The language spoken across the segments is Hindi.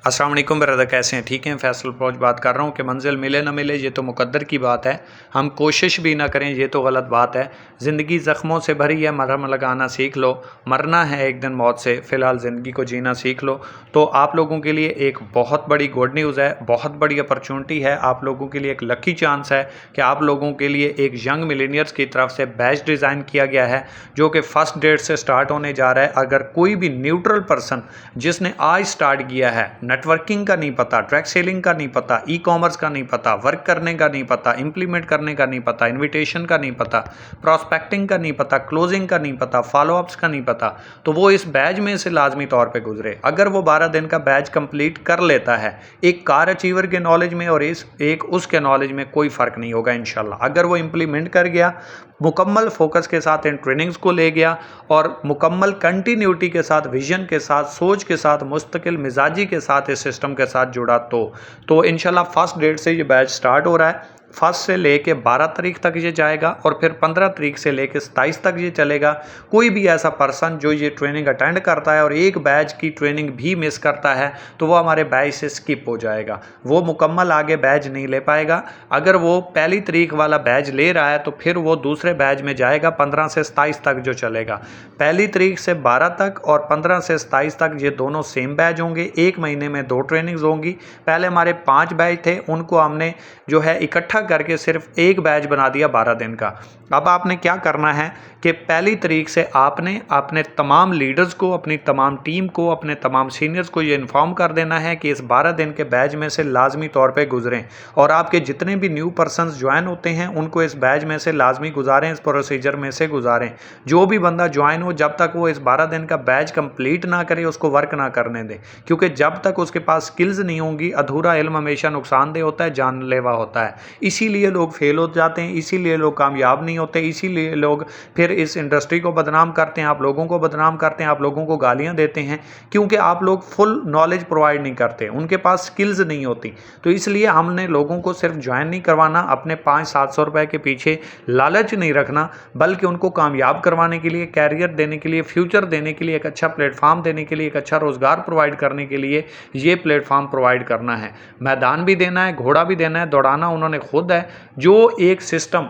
अस्सलाम वालेकुम ब्रदर, कैसे हैं? ठीक हैं? फैसल फौज बात कर रहा हूँ कि मंजिल मिले ना मिले ये तो मुकद्दर की बात है। हम कोशिश भी ना करें ये तो गलत बात है। ज़िंदगी ज़ख्मों से भरी है, मरहम लगाना सीख लो। मरना है एक दिन मौत से, फ़िलहाल ज़िंदगी को जीना सीख लो। तो आप लोगों के लिए एक बहुत बड़ी गुड न्यूज़ है, बहुत बड़ी अपॉर्चुनिटी है। आप लोगों के लिए एक लकी चांस है कि आप लोगों के लिए एक यंग मिलेनियर्स की तरफ से बैच डिज़ाइन किया गया है जो कि फर्स्ट डेट से स्टार्ट होने जा रहा है। अगर कोई भी न्यूट्रल पर्सन जिसने आज स्टार्ट किया है, नेटवर्किंग का नहीं पता, ट्रैक सेलिंग का नहीं पता, ई कॉमर्स का नहीं पता, वर्क करने का नहीं पता, इम्प्लीमेंट करने का नहीं पता, इन्विटेशन का नहीं पता, प्रॉस्पेक्टिंग का नहीं पता, क्लोजिंग का नहीं पता, फॉलोअप्स का नहीं पता, तो वो इस बैच में से लाजमी तौर पे गुजरे। अगर वो 12 दिन का बैच कंप्लीट कर लेता है, एक कार अचीवर के नॉलेज में और एक उसके नॉलेज में कोई फ़र्क नहीं होगा इंशाल्लाह। अगर वो इम्प्लीमेंट कर गया, मुकम्मल फोकस के साथ इन ट्रेनिंग्स को ले गया और मुकम्मल कंटिन्यूटी के साथ, विजन के साथ, सोच के साथ, मुस्तकिल मिजाजी के साथ इस सिस्टम के साथ जुड़ा तो इंशाल्लाह फर्स्ट डेट से ये बैच स्टार्ट हो रहा है। फर्स्ट से लेके 12 तारीख तक ये जाएगा और फिर 15 तारीख से लेके 27 तक ये चलेगा। कोई भी ऐसा पर्सन जो ये ट्रेनिंग अटेंड करता है और एक बैच की ट्रेनिंग भी मिस करता है तो वो हमारे बैच से स्किप हो जाएगा, वो मुकम्मल आगे बैच नहीं ले पाएगा। अगर वो पहली तारीख वाला बैच ले रहा है तो फिर वो दूसरे बैच में जाएगा 15 से 27 तक जो चलेगा। पहली तारीख से 12 तक और 15 से 27 तक ये दोनों सेम बैच होंगे। एक महीने में 2 ट्रेनिंग्स होंगी। पहले हमारे 5 बैच थे, उनको हमने जो है इकट्ठा करके सिर्फ एक बैच बना दिया 12 दिन का। अब आपने क्या करना है कि पहली तारीख से आपने अपने तमाम लीडर्स को, अपनी तमाम टीम को, अपने तमाम सीनियर्स को ये इन्फॉर्म कर देना है कि इस 12 दिन के बैच में से लाजमी तौर पे गुजरें और आपके जितने भी न्यू पर्सनस ज्वाइन होते हैं उनको इस बैच में से लाजमी गुजारें, इस प्रोसीजर में से गुजारें। जो भी बंदा ज्वाइन हो, जब तक वो इस 12 दिन का बैच कंप्लीट ना करे उसको वर्क ना करने दें, क्योंकि जब तक उसके पास स्किल्स नहीं होंगी, अधूरा इल्म हमेशा नुकसानदेह होता है, जानलेवा होता है। इसीलिए लोग फेल हो जाते हैं, इसीलिए लोग कामयाब नहीं होते, इसीलिए लोग फिर इस इंडस्ट्री को बदनाम करते हैं, आप लोगों को बदनाम करते हैं, आप लोगों को गालियां देते हैं, क्योंकि आप लोग फुल नॉलेज प्रोवाइड नहीं करते, उनके पास स्किल्स नहीं होती। तो इसलिए हमने लोगों को सिर्फ ज्वाइन नहीं करवाना, अपने 500-700 रुपए के पीछे लालच नहीं रखना, बल्कि उनको कामयाब करवाने के लिए, कैरियर देने के लिए, फ्यूचर देने के लिए, एक अच्छा प्लेटफॉर्म देने के लिए, एक अच्छा रोज़गार प्रोवाइड करने के लिए ये प्लेटफॉर्म प्रोवाइड करना है। मैदान भी देना है, घोड़ा भी देना है, दौड़ाना उन्होंने खुद है। जो एक सिस्टम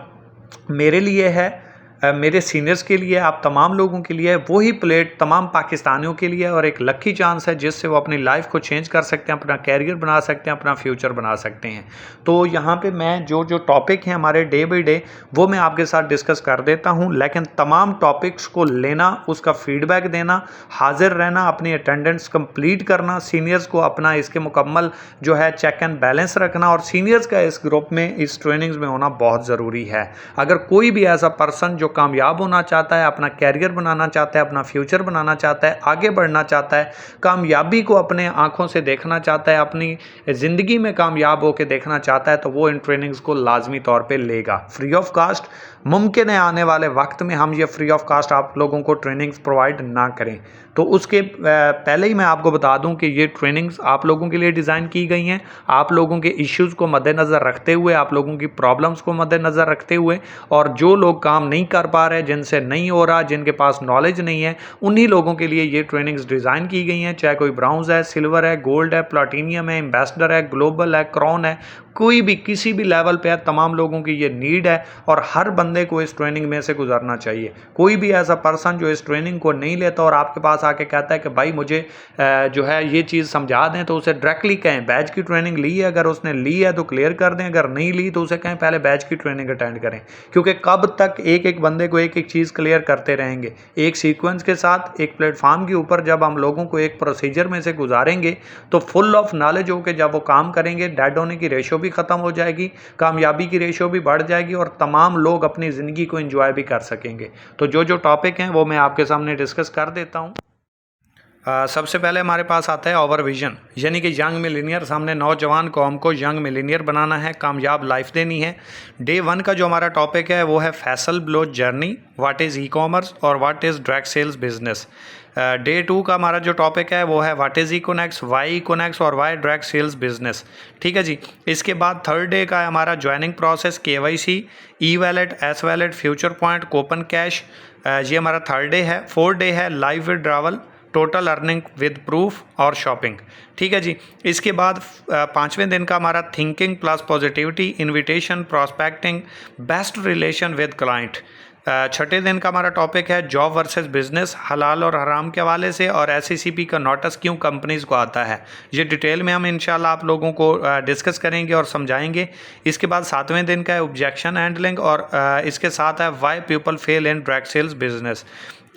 मेरे लिए है, मेरे सीनियर्स के लिए, आप तमाम लोगों के लिए, वही प्लेट तमाम पाकिस्तानियों के लिए और एक लकी चांस है जिससे वो अपनी लाइफ को चेंज कर सकते हैं, अपना कैरियर बना सकते हैं, अपना फ्यूचर बना सकते हैं। तो यहाँ पे मैं जो जो टॉपिक हैं हमारे डे बाई डे वो मैं आपके साथ डिस्कस कर देता हूँ, लेकिन तमाम टॉपिक्स को लेना, उसका फीडबैक देना, हाजिर रहना, अपनी अटेंडेंस कंप्लीट करना, सीनियर्स को अपना इसके मुकम्मल जो है चेक एंड बैलेंस रखना और सीनियर्स का इस ग्रुप में, इस ट्रेनिंग्स में होना बहुत ज़रूरी है। अगर कोई भी ऐसा पर्सन जो कामयाब होना चाहता है, अपना कैरियर बनाना चाहता है, अपना फ्यूचर बनाना चाहता है, आगे बढ़ना चाहता है, कामयाबी को अपने आंखों से देखना चाहता है, अपनी ज़िंदगी में कामयाब होकर देखना चाहता है, तो वो इन ट्रेनिंग्स को लाजमी तौर पे लेगा, फ्री ऑफ कास्ट। मुमकिन है आने वाले वक्त में हम ये फ्री ऑफ कास्ट आप लोगों को ट्रेनिंग्स प्रोवाइड ना करें, तो उसके पहले ही मैं आपको बता दूं कि ये ट्रेनिंग्स आप लोगों के लिए डिज़ाइन की गई हैं, आप लोगों के इश्यूज़ को मद्देनज़र रखते हुए, आप लोगों की प्रॉब्लम्स को मद्देनज़र रखते हुए, और जो लोग काम नहीं कर पा रहे, जिनसे नहीं हो रहा, जिनके पास नॉलेज नहीं है, उन्हीं लोगों के लिए ये ट्रेनिंग्स डिज़ाइन की गई हैं। चाहे कोई ब्राउन्स है, सिल्वर है, गोल्ड है, प्लाटीनियम है, एम्बेसडर है, ग्लोबल है, क्राउन है, कोई भी किसी भी लेवल पे है, तमाम लोगों की ये नीड है और हर बंदे को इस ट्रेनिंग में से गुजरना चाहिए। कोई भी ऐसा पर्सन जो इस ट्रेनिंग को नहीं लेता और आपके पास आके कहता है कि भाई मुझे जो है ये चीज़ समझा दें, तो उसे डायरेक्टली कहें बैच की ट्रेनिंग ली है, अगर उसने ली है तो क्लियर कर दें, अगर नहीं ली तो उसे कहें पहले बैच की ट्रेनिंग अटेंड करें। क्योंकि कब तक एक एक बंदे को एक एक चीज़ क्लियर करते रहेंगे, एक सीक्वेंस के साथ, एक प्लेटफॉर्म के ऊपर जब हम लोगों को एक प्रोसीजर में से गुजारेंगे तो फुल ऑफ नॉलेज होकर जब वो काम करेंगे, डेड होने की रेशो भी ख़त्म हो जाएगी, कामयाबी की रेशो भी बढ़ जाएगी और तमाम लोग अपनी ज़िंदगी को एंजॉय भी कर सकेंगे। तो जो जो टॉपिक हैं वो मैं आपके सामने डिस्कस कर देता हूँ। सबसे पहले हमारे पास आता है ओवर विजन, यानी कि यंग मिलीनियर। हमने नौजवान कौम को यंग मिलीनियर बनाना है, कामयाब लाइफ देनी है। डे 1 का जो हमारा टॉपिक है वो है Faisal Baloch journey, what is E commerce और what is direct sales business. Day 2 का हमारा जो टॉपिक है वो है what is Econex, why Econex और वाई डायरेक्ट सेल्स बिजनेस। ठीक है जी। इसके बाद थर्ड डे का है हमारा joining process, KYC, E wallet, S wallet, future point, coupon cash. ये हमारा थर्ड डे है। फोर्थ डे है live withdrawal, total earning with proof और शॉपिंग। ठीक है जी। इसके बाद 5वें दिन का हमारा thinking plus positivity, invitation, prospecting, best relation with client. 6ठे दिन का हमारा टॉपिक है जॉब वर्सेस बिजनेस, हलाल और हराम के हवाले से, और SECP का नोटिस क्यों कंपनीज को आता है, ये डिटेल में हम इंशाल्लाह आप लोगों को डिस्कस करेंगे और समझाएंगे। इसके बाद 7वें दिन का है ऑब्जेक्शन हैंडलिंग, और इसके साथ है why people fail in direct sales business.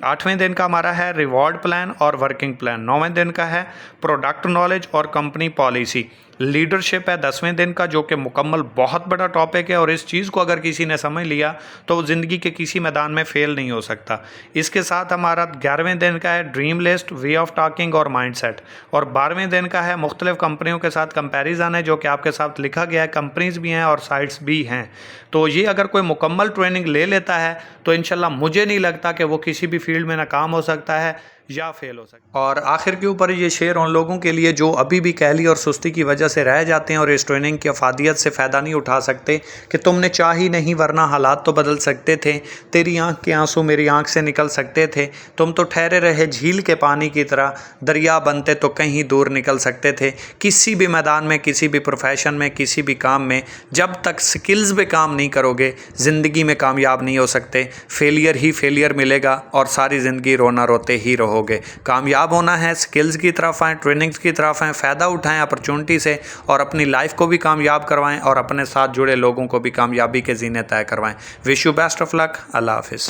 8वें दिन का हमारा है रिवॉर्ड प्लान और वर्किंग प्लान। 9वें दिन का है प्रोडक्ट नॉलेज और कंपनी पॉलिसी। लीडरशिप है 10वें दिन का, जो कि मुकम्मल बहुत बड़ा टॉपिक है, और इस चीज़ को अगर किसी ने समझ लिया तो वो ज़िंदगी के किसी मैदान में फ़ेल नहीं हो सकता। इसके साथ हमारा 11वें दिन का है dream list, way of talking और माइंडसेट, और 12वें दिन का है मुख्तलिफ कंपनियों के साथ कंपैरिजन है, जो कि आपके साथ लिखा गया है, कंपनीज भी हैं और साइट्स भी हैं। तो ये अगर कोई मुकम्मल ट्रेनिंग ले लेता है तो इंशाल्लाह मुझे नहीं लगता कि वो किसी भी फील्ड में नाकाम हो सकता है या फेल हो सकता है। और आखिर के ऊपर ये शेयर उन लोगों के लिए जो अभी भी कहली और सुस्ती की वजह से रह जाते हैं और इस ट्रेनिंग की अफादियत से फ़ायदा नहीं उठा सकते कि तुमने चाह ही नहीं वरना हालात तो बदल सकते थे, तेरी आंख के आंसू मेरी आंख से निकल सकते थे, तुम तो ठहरे रहे झील के पानी की तरह, दरिया बनते तो कहीं दूर निकल सकते थे। किसी भी मैदान में, किसी भी प्रोफेशन में, किसी भी काम में जब तक स्किल्स पे काम नहीं करोगे ज़िंदगी में कामयाब नहीं हो सकते। फेलियर ही फेलियर मिलेगा और सारी ज़िंदगी रोना रोते ही रहोगे। कामयाब होना है, स्किल्स की तरफ आएँ, ट्रेनिंग्स की तरफ आएँ, फ़ायदा उठाएं अपॉर्चुनिटी से, और अपनी लाइफ को भी कामयाब करवाएं और अपने साथ जुड़े लोगों को भी कामयाबी के ज़ीने तय करवाएं। Wish you best of luck. अल्लाह हाफिज़।